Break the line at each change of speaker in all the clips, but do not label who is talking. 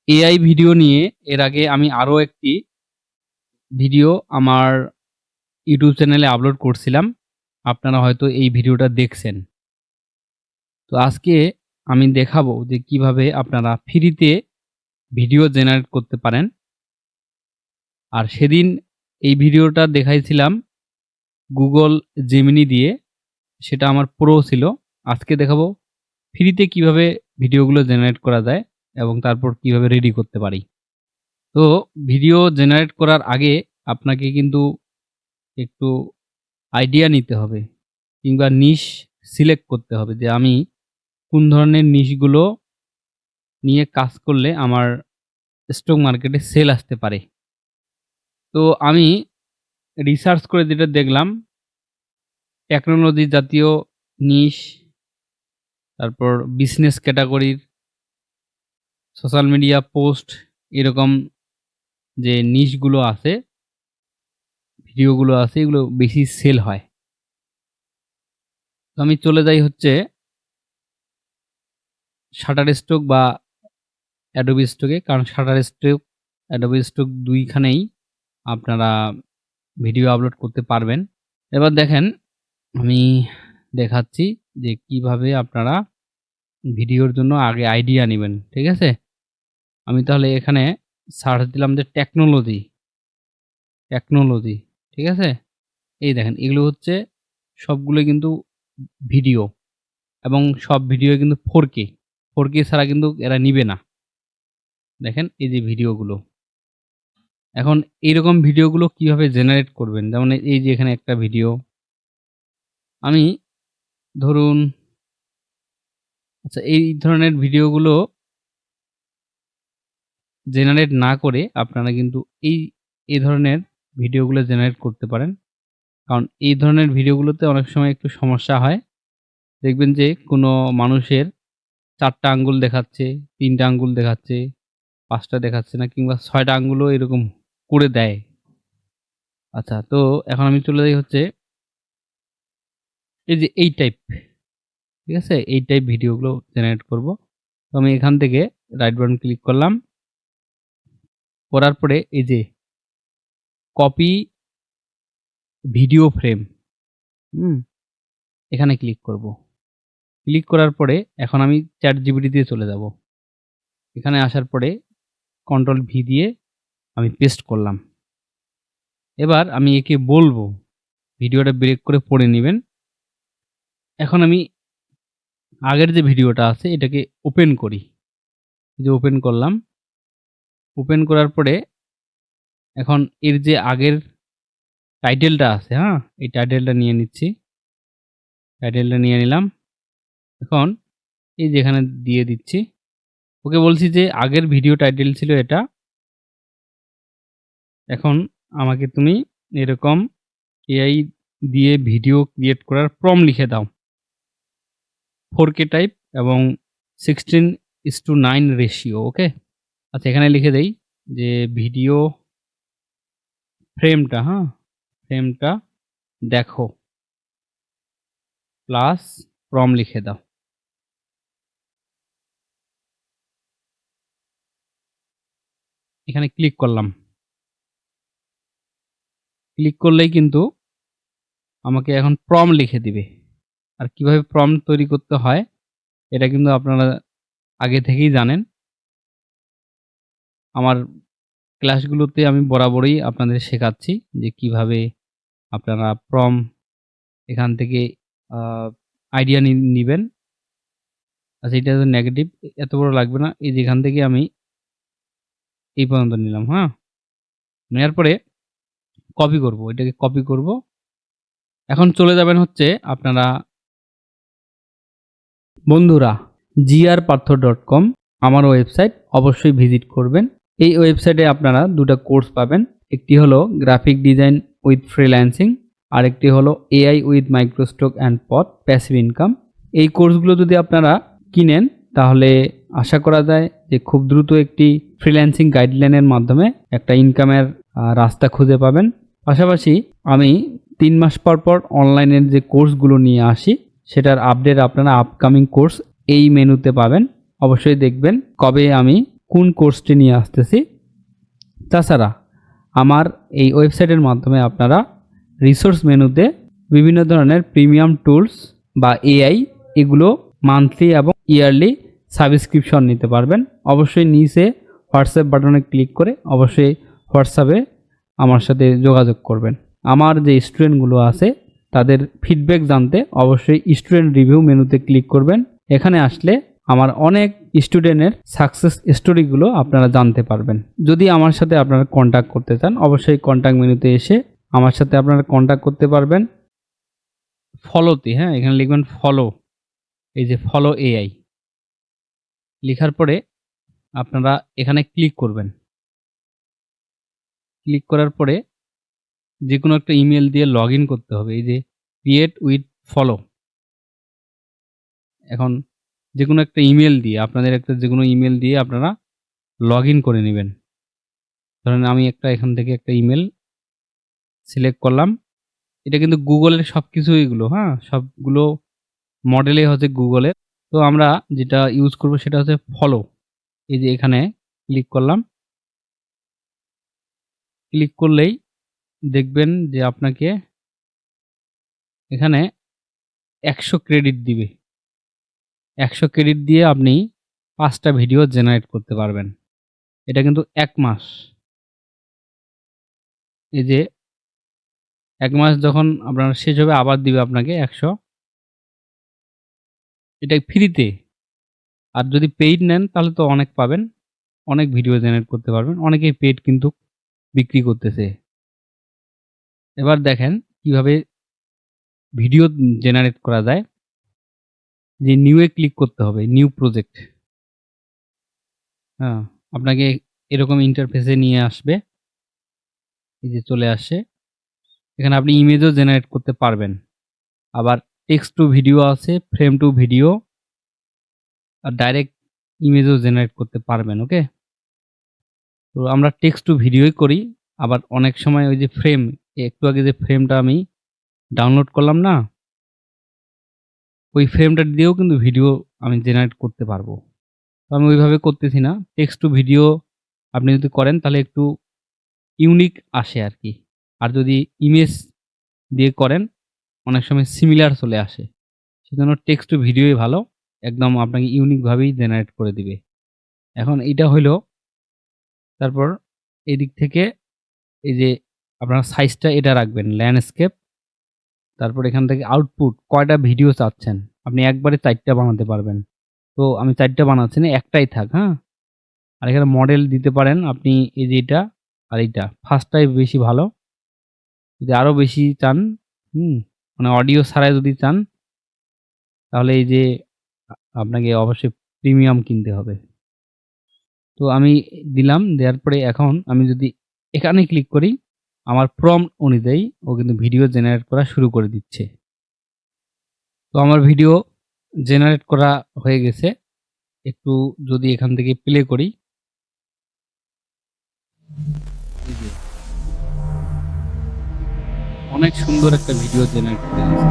AI video নিয়ে এর আগে আমি আরো একটি ভিডিও আমার ইউটিউব চ্যানেলে আপলোড করছিলাম। আপনারা হয়তো এই ভিডিওটা দেখছেন। তো আজকে আমি দেখাবো যে কিভাবে আপনারা ফ্রিতে ভিডিও জেনারেট করতে পারেন। আর সেদিন এই ভিডিওটা দেখাইছিলাম Google Gemini দিয়ে। সেটা আমার প্রো ছিল। আজকে দেখাবো ফ্রিতে কিভাবে ভিডিওগুলো জেনারেট করা যায় এবং তারপর কিভাবে রেডি করতে পারি। তো ভিডিও জেনারেট করার আগে আপনাকে কিন্তু একটু আইডিয়া নিতে হবে কিংবা নিশ সিলেক্ট করতে হবে যে আমি কোন ধরনের নিশগুলো নিয়ে কাজ করলে আমার স্টক মার্কেটে সেল আসতে পারে। তো আমি রিসার্চ করে যেটা দেখলাম টেকনোলজি জাতীয় নিশ, তারপর বিজনেস ক্যাটাগরির, সোশ্যাল মিডিয়া পোস্ট এরকম যে নিশগুলো আছে, ভিডিওগুলো আছে এগুলো বেশি সেল হয়। তো আমি চলে যাই হচ্ছে শাটারস্টক বা অ্যাডোবি স্টকে, কারণ শাটারস্টক, অ্যাডোবি স্টক ২ খানেই আপনারা ভিডিও আপলোড করতে পারবেন। এবার দেখেন আমি দেখাচ্ছি যে কিভাবে আপনারা ভিডিওর জন্য আগে আইডিয়া নিবেন। ঠিক আছে? আমি তাহলে এখানে সার্চ দিলাম যে টেকনোলজি, ঠিক আছে? এই দেখেন এগুলো হচ্ছে সবগুলো কিন্তু ভিডিও এবং সব ভিডিও কিন্তু 4K। 4K ছাড়া কিন্তু এরা নিবে না। দেখেন এই যে ভিডিওগুলো। এখন এইরকম ভিডিওগুলো কিভাবে জেনারেট করবেন? যেমন এই যে এখানে একটা ভিডিও। আমি ধরুন আচ্ছা এই ধরনের ভিডিওগুলো জেনারেট না করে আপনারা কিন্তু এই ধরনের ভিডিওগুলো জেনারেট করতে পারেন। কারণ এই ধরনের ভিডিওগুলোতে অনেক সময় একটু সমস্যা হয়। দেখবেন যে কোনো মানুষের ৪ টা আঙ্গুল দেখাচ্ছে, ৩ টা আঙ্গুল দেখাচ্ছে, ৫ টা দেখাচ্ছে না কিংবা ৬ টা আঙ্গুলও এরকম করে দেয়। আচ্ছা তো এখন আমি চলে যাই হচ্ছে এই যে এই টাইপ, ঠিক আছে? এই টাইপ ভিডিওগুলো জেনারেট করব। তো আমি এখান থেকে রাইট বাটন ক্লিক করলাম। করার পরে এই যে কপি ভিডিও ফ্রেম, হুম? এখানে ক্লিক করব। ক্লিক করার পরে এখন আমি ChatGPT দিয়ে চলে যাব। এখানে আসার পরে কন্ট্রোল ভি দিয়ে আমি পেস্ট করলাম। এবার আমি একে বলবো ভিডিওটা ব্রেক করে পড়ে নিবেন। এখন আমি আগের যে ভিডিওটা আছে এটাকে ওপেন করি। এই যে ওপেন করলাম। ওপেন করার পরে এখন এর যে আগের টাইটেলটা আছে, হ্যাঁ? এই টাইটেলটা নিয়ে নিচ্ছি। টাইটেলটা নিয়ে নিলাম। এখন এই যে এখানে দিয়ে দিচ্ছি। ওকে বলছি যে আগের ভিডিও টাইটেল ছিল এটা। এখন আমাকে তুমি এরকম এআই দিয়ে ভিডিও ক্রিয়েট করার প্রম্পট লিখে দাও। 4K টাইপ এবং 16:9 রেশিও, ওকে? আচ্ছা এখানে লিখে দেই যে ভিডিও ফ্রেমটা, হ্যাঁ? ফ্রেমটা দেখো প্লাস প্রম্পট লিখে দাও। এখানে ক্লিক করলাম। ক্লিক করলেই কিন্তু আমাকে এখন প্রম্পট লিখে দিবে। আর কিভাবে প্রম্পট তৈরি করতে হয় এটা কিন্তু আপনারা আগে থেকেই জানেন। আমার ক্লাসগুলোতে আমি বরাবরই আপনাদের শেখাচ্ছি যে কিভাবে আপনারা প্রম্পট এখান থেকে আ আইডিয়া নিবেন। আচ্ছা এটা তো নেগেটিভ, এত বড় লাগবে না। এই যে এখান থেকে আমি এই পর্যন্ত নিলাম, হ্যাঁ? নেয়ার পরে কপি করব। এটাকে কপি করব। এখন চলে যাবেন হচ্ছে আপনারা বন্ধুরা grpathor.com আমার ওয়েবসাইট অবশ্যই ভিজিট করবেন। এই ওয়েবসাইটে আপনারা ২ টা কোর্স পাবেন। একটি হলো গ্রাফিক ডিজাইন উইথ ফ্রিল্যান্সিং, আরেকটি হলো এআই উইথ মাইক্রোস্টক অ্যান্ড পথ প্যাসিভ ইনকাম। এই কোর্সগুলো যদি আপনারা কিনেন তাহলে আশা করা যায় যে খুব দ্রুত একটি ফ্রিল্যান্সিং গাইডলাইনের মাধ্যমে একটা ইনকামের রাস্তা খুঁজে পাবেন। পাশাপাশি আমি ৩ মাস পর অনলাইনের যে কোর্সগুলো নিয়ে আসি সেটার আপডেট আপনারা আপকামিং কোর্স এই মেনুতে পাবেন। অবশ্যই দেখবেন কবে আমি কোন কোর্সটি নিয়ে আসতেছি। তাছাড়া আমার এই ওয়েবসাইটের মাধ্যমে আপনারা রিসোর্স মেনুতে বিভিন্ন ধরনের প্রিমিয়াম টুলস বা এআই এগুলো মান্থলি এবং ইয়ারলি সাবস্ক্রিপশন নিতে পারবেন। অবশ্যই নিচে হোয়াটসঅ্যাপ বাটনে ক্লিক করে অবশ্যই হোয়াটসঅ্যাপে আমার সাথে যোগাযোগ করবেন। আমার যে স্টুডেন্টগুলো আছে তাদের ফিডব্যাক জানতে অবশ্যই স্টুডেন্ট রিভিউ মেনুতে ক্লিক করবেন। এখানে আসলে আমার অনেক স্টুডেন্টের সাকসেস স্টোরিগুলো আপনারা জানতে পারবেন। যদি আমার সাথে আপনারা কন্ট্যাক্ট করতে চান অবশ্যই কন্ট্যাক্ট মেনুতে এসে আমার সাথে আপনারা কন্ট্যাক্ট করতে পারবেন। ফলোতে এখানে লিখবেন ফলো, এই যে ফলো এআই লেখার পরে আপনারা এখানে ক্লিক করবেন। ক্লিক করার পরে যে কোনো একটা ইমেল দিয়ে লগ ইন করতে হবে। এই যে ক্রিয়েট উইথ ফলো, এখন যে কোনো একটা ইমেল দিয়ে আপনাদের একটা যে কোনো ইমেল দিয়ে আপনারা লগ ইন করে নেবেন। ধরেন আমি এখান থেকে একটা ইমেল সিলেক্ট করলাম। এটা কিন্তু গুগলের সব কিছু এগুলো সবগুলো মডেলই হচ্ছে গুগলের। তো আমরা যেটা ইউজ করব সেটা হচ্ছে ফলো। এই যে এখানে ক্লিক করলাম। ক্লিক করলেই দেখবেন যে আপনাকে এখানে 100 ক্রেডিট দিবে। 100 ক্রেডিট দিয়ে আপনি 5টা ভিডিও জেনারেট করতে পারবেন। এটা কিন্তু 1 মাস। এই যে 1 মাস যখন আপনার শেষ হবে আবার দিবে আপনাকে 100। এটা ফ্রিতে। আর যদি পেইড নেন তাহলে তো অনেক পাবেন। অনেক ভিডিও জেনারেট করতে পারবেন। অনেকেই পেইড কিন্তু বিক্রি করতেছে। এবার দেখেন কিভাবে ভিডিও জেনারেট করা যায়। যে নিউ এ ক্লিক করতে হবে, নিউ প্রজেক্ট। আপনাকে এরকম ইন্টারফেসে নিয়ে আসবে। এই যে চলে আসে। এখানে আপনি ইমেজও জেনারেট করতে পারবেন। আবার টেক্সট টু ভিডিও আছে, ফ্রেম টু ভিডিও আর ডাইরেক্ট ইমেজও জেনারেট করতে পারবেন। ওকে, তো আমরা টেক্সট টু ভিডিওই করি। আবার অনেক সময় ওই যে ফ্রেম, একটু আগে যে ফ্রেমটা আমি ডাউনলোড করলাম না, ওই ফ্রেমটা দিয়েও কিন্তু ভিডিও আমি জেনারেট করতে পারবো। তো আমি ওইভাবে করতেছি না। টেক্সট টু ভিডিও আপনি যদি করেন তাহলে একটু ইউনিক আসে আর কি। আর যদি ইমেজ দিয়ে করেন অনেক সময় সিমিলার চলে আসে। সেজন্য টেক্সট টু ভিডিওই ভালো। একদম আপনাকে ইউনিকভাবেই জেনারেট করে দিবে। এখন এইটা হইলো। তারপর এদিক থেকে এই যে আপনার সাইজটা এটা রাখবেন ল্যান্ডস্কেপ। তারপর এখান থেকে আউটপুট কয়টা ভিডিও চাচ্ছেন। আপনি একবারে 4টা বানাতে পারবেন। তো আমি 4টা বানাচ্ছি না, একটাই থাক। আর এখানে মডেল দিতে পারেন আপনি, এই যে এটা আর এইটা। ফার্স্টটাই বেশি ভালো। যদি আরো বেশি চান, মানে অডিও ছাড়াই যদি চান তাহলে এই যে আপনাকে অবশ্যই প্রিমিয়াম কিনতে হবে। তো আমি দিলাম, দেওয়ার পরে এখন আমি যদি এখানে ক্লিক করি আমার প্রম্পট অনুযায়ী ও কিন্তু ভিডিও জেনারেট করা শুরু করে দিচ্ছে। তো আমার ভিডিও জেনারেট করা হয়ে গেছে। একটু যদি এখান থেকে প্লে করি, এই যে অনেক সুন্দর একটা ভিডিও জেনারেট করে দিয়েছে।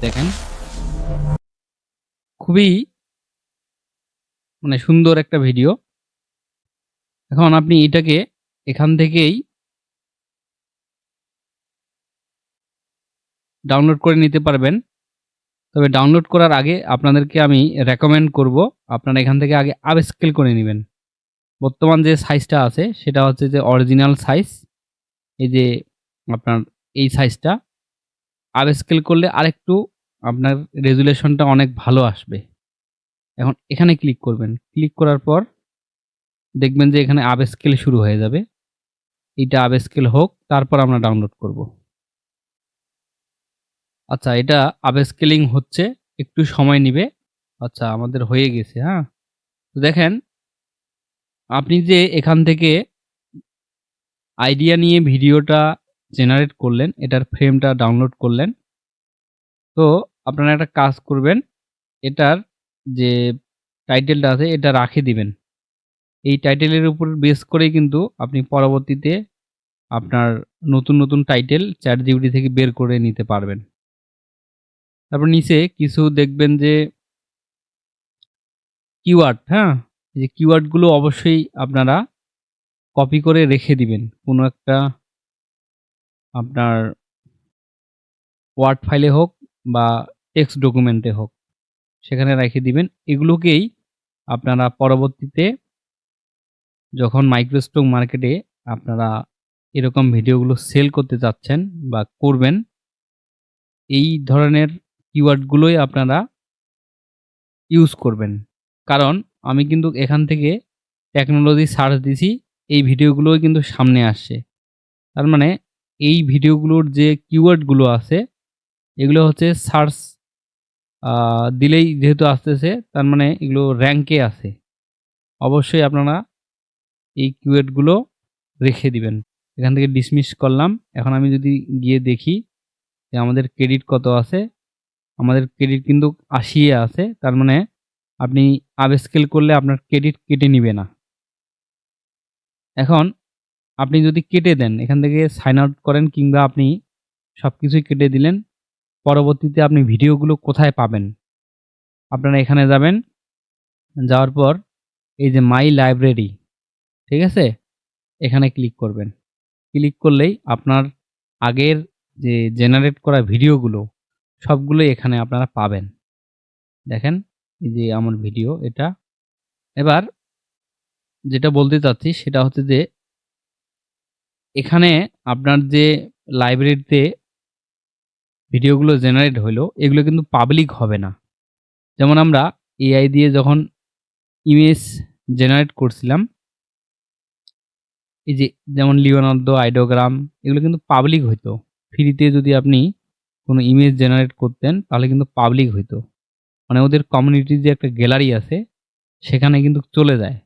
দেখেন খুবই মানে সুন্দর একটা ভিডিও। এখন আপনি এটাকে এখান থেকেই ডাউনলোড করে নিতে পারবেন। তবে ডাউনলোড করার আগে আপনাদেরকে আমি রেকমেন্ড করব আপনারা এখান থেকে আগে আপস্কেল করে নেবেন। বর্তমান যে সাইজটা আছে সেটা হচ্ছে যে অরিজিনাল সাইজ। এই যে আপনার এই সাইজটা আপস্কেল করলে আরেকটু আপনার রেজুলেশনটা অনেক ভালো আসবে। এখন এখানে ক্লিক করবেন। ক্লিক করার পর দেখবেন যে এখানে আপস্কেল শুরু হয়ে যাবে। এইটা আপস্কেল হোক, তারপর আমরা ডাউনলোড করব। আচ্ছা, এটা আপস্কেলিং হচ্ছে, একটু সময় নিবে। আচ্ছা, আমাদের হয়ে গেছে। তো দেখেন আপনি যে এখান থেকে আইডিয়া নিয়ে ভিডিওটা জেনারেট করলেন, এটার ফ্রেমটা ডাউনলোড করলেন। তো আপনারা একটা কাজ করবেন, এটার যে টাইটেলটা আছে এটা রাখে দিবেন। এই টাইটেলের উপর বেস করেই কিন্তু আপনি পরবর্তীতে আপনার নতুন টাইটেল ChatGPT থেকে বের করে নিতে পারবেন। তারপর নিচে কিছু দেখবেন যে কিওয়ার্ড, হ্যাঁ? এই যে কিওয়ার্ডগুলো অবশ্যই আপনারা কপি করে রেখে দিবেন। কোনো একটা আপনার ওয়ার্ড ফাইলে হোক বা টেক্সট ডকুমেন্টে হোক, সেখানে রেখে দিবেন। এগুলোকেই আপনারা পরবর্তীতে যখন মাইক্রোস্টক মার্কেটে আপনারা এরকম ভিডিওগুলো সেল করতে চাচ্ছেন বা করবেন, এই ধরনের কিওয়ার্ডগুলোই আপনারা ইউজ করবেন। কারণ আমি কিন্তু এখান থেকে টেকনোলজি সার্চ দিছি, এই ভিডিওগুলোই কিন্তু সামনে আসছে। তার মানে এই ভিডিওগুলোর যে কিওয়ার্ডগুলো আছে, এগুলো হচ্ছে সার্চ দিলেই যেহেতু আসতেছে, তার মানে এগুলো র‍্যাংকে আছে। অবশ্যই আপনারা এই কিওয়ার্ডগুলো রেখে দিবেন। এখান থেকে ডিসমিস করলাম। এখন আমি যদি গিয়ে দেখি যে আমাদের ক্রেডিট কত আছে, আমাদের ক্রেডিট কিন্তু ৮০ এ আছে। তার মানে আপনি আপস্কেল করলে আপনার ক্রেডিট কেটে নিবে না। এখন আপনি যদি কেটে দেন, এখান থেকে সাইন আউট করেন কিংবা আপনি সবকিছুই কেটে দিলেন। পরবর্তীতে আপনি ভিডিওগুলো কোথায় পাবেন? আপনারা এখানে যাবেন। যাওয়ার পর এই যে মাই লাইব্রেরি, ঠিক আছে? এখানে ক্লিক করবেন। ক্লিক করলেই আপনার আগের যে জেনারেট করা ভিডিওগুলো সবগুলোই এখানে আপনারা পাবেন। দেখেন এই যে আমার ভিডিও এটা। এবার যেটা বলতে চাচ্ছি সেটা হচ্ছে যে এখানে আপনার যে লাইব্রেরিতে ভিডিওগুলো জেনারেট হইলো এগুলো কিন্তু পাবলিক হবে না। যেমন আমরা এআই দিয়ে যখন ইমেজ জেনারেট করছিলাম, এই যে যেমন লিওনার্দো, আইডোগ্রাম এগুলো কিন্তু পাবলিক হইতো। ফ্রিতে যদি আপনি কোনো ইমেজ জেনারেট করতেন তাহলে কিন্তু পাবলিক হইতো। মানে ওদের কমিউনিটির যে একটা গ্যালারি আছে সেখানে কিন্তু চলে যায়।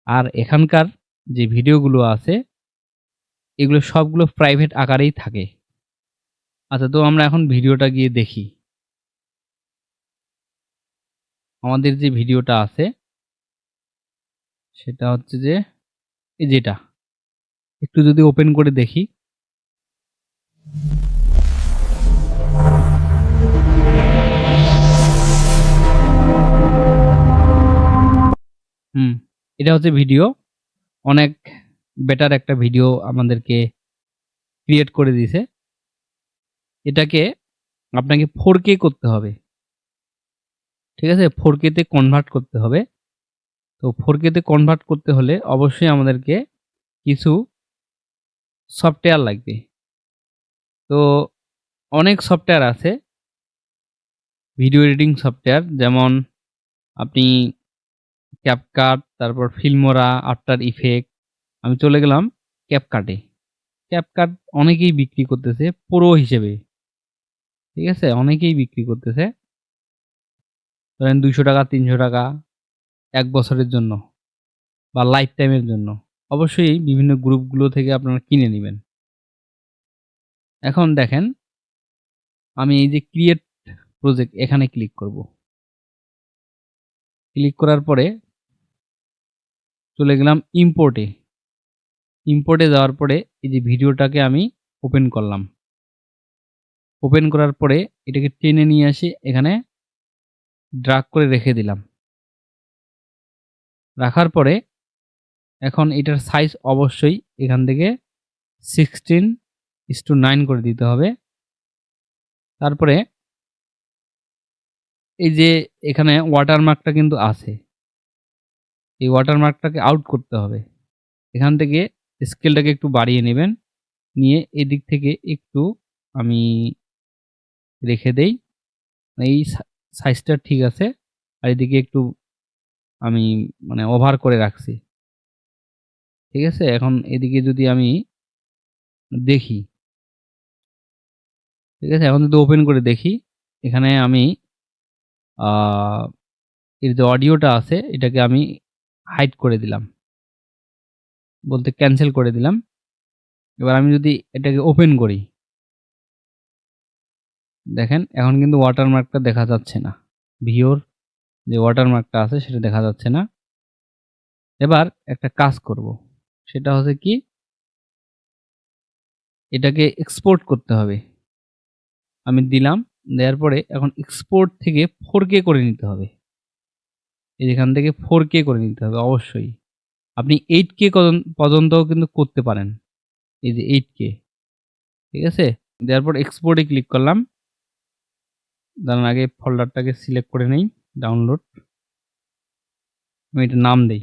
আর এখানকার যে ভিডিওগুলো আছে এগুলো সবগুলো প্রাইভেট আকারেই থাকে। আচ্ছা, তো আমরা এখন ভিডিওটা গিয়ে দেখি। আমাদের যে ভিডিওটা আছে সেটা হচ্ছে যে এই যেটা। একটু যদি ওপেন করে দেখি। হুম, এটা হচ্ছে ভিডিও। অনেক বেটার একটা ভিডিও আমাদেরকে ক্রিয়েট করে দিয়েছে। এটাকে আপনাকে 4K করতে হবে। ঠিক আছে? 4K তে কনভার্ট করতে হবে। তো 4K তে কনভার্ট করতে হলে অবশ্যই আমাদেরকে কিছু সফটওয়্যার লাগবে। তো অনেক সফটওয়্যার আছে ভিডিও এডিটিং সফটওয়্যার, যেমন আপনি CapCut, তারপর Filmora, After Effects। আমি চলে গেলাম CapCut এ। CapCut অনেকেই বিক্রি করতেছে প্রো হিসেবে। ঠিক আছে? অনেকেই বিক্রি করতেছে। ধরেন ৳২০০, ৳৩০০ ১ বছরের জন্য বা লাইফ টাইম এর জন্য। অবশ্যই বিভিন্ন গ্রুপগুলো থেকে আপনারা কিনে নিবেন। এখন দেখেন আমি এই যে ক্রিয়েট প্রজেক্ট এখানে ক্লিক করব। ক্লিক করার পরে চলে গেলাম ইম্পোর্ট এ। ইম্পোর্ট এ যাওয়ার পরে এই যে ভিডিওটাকে আমি ওপেন করলাম। ওপেন করার পরে এটাকে টেনে নিয়ে আসি এখানে ড্রাগ করে রেখে দিলাম। রাখার পরে এখন এটার সাইজ অবশ্যই এখান থেকে 16:9 করে দিতে হবে। তারপরে এই যে এখানে ওয়াটারমার্কটা কিন্তু আছে। এই ওয়াটারমার্কটাকে আউট করতে হবে। এখান থেকে স্কেলটাকে একটু বাড়িয়ে নেবেন। নিয়ে এদিক থেকে একটু আমি রেখে দেই। এই সাইজটা ঠিক আছে। আর এদিকে একটু আমি মানে ওভার করে রাখছি। ঠিক আছে? এখন এদিকে যদি আমি দেখি, ঠিক আছে? এখন যদি ওপেন করে দেখি, এখানে আমি আ এর যে অডিওটা আছে এটাকে আমি হাইড করে দিলাম। বলতে ক্যানসেল করে দিলাম। এবার আমি যদি এটাকে ওপেন করি, দেখেন এখন কিন্তু ওয়াটারমার্কটা দেখা যাচ্ছে না। ভিওর যে ওয়াটারমার্কটা আছে সেটা দেখা যাচ্ছে না। এবার একটা কাজ করব। সেটা হচ্ছে কি, এটাকে এক্সপোর্ট করতে হবে। আমি দিলাম, দেওয়ার পরে এখন এক্সপোর্ট থেকে 4K করে নিতে হবে। এখান থেকে 4K করে নিতে হবে অবশ্যই। আপনি 8K পর্যন্তও কিন্তু করতে পারেন। এই যে 8K, ঠিক আছে? দেওয়ার পর এক্সপোর্ট এ ক্লিক করলাম। দাঁড়ান আগে ফোল্ডারটাকে সিলেক্ট করে নেই, ডাউনলোড। আমি এটার নাম দেই।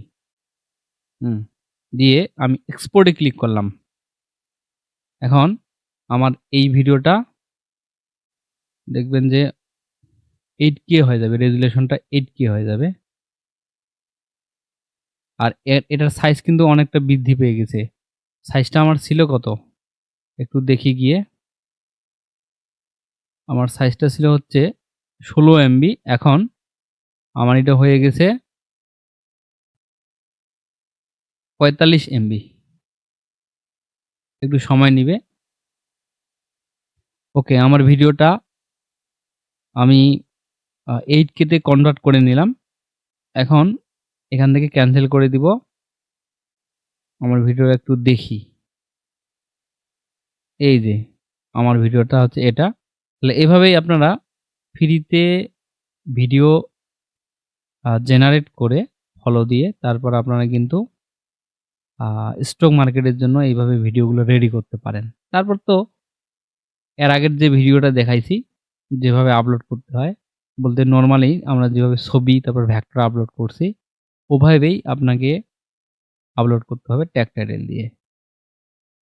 দিয়ে আমি এক্সপোর্ট এ ক্লিক করলাম। এখন আমার এই ভিডিওটা দেখবেন যে 8K হয়ে যাবে, রেজোলিউশনটা 8K হয়ে যাবে। আর এটার সাইজ কিন্তু অনেকটা বৃদ্ধি পেয়ে গেছে। সাইজটা আমার ছিল কত? একটু দেখি গিয়ে। আমার সাইজটা ছিল হচ্ছে 16 MB, এখন আমার এটা হয়ে গেছে 45 MB। একটু সময় নিবে। ওকে, আমার ভিডিওটা আমি 8K তে কনভার্ট করে নিলাম। এখন এখান থেকে ক্যানসেল করে দিব। আমার ভিডিওটা একটু দেখি। এই যে আমার ভিডিওটা হচ্ছে এটা। তাহলে এভাবেই আপনারা ফ্রিতে ভিডিও জেনারেট করে ফলো দিয়ে তারপর আপনারা কিন্তু স্টক মার্কেটের জন্য এইভাবে ভিডিওগুলো রেডি করতে পারেন। তারপর তো এর আগের যে ভিডিওটা দেখাইছি যেভাবে আপলোড করতে হয়, বলতে নরমালি আমরা যেভাবে ছবি তারপর ভেক্টর আপলোড করছি, ওভাবেই আপনাকে আপলোড করতে হবে ট্যাগ টাইটেল দিয়ে।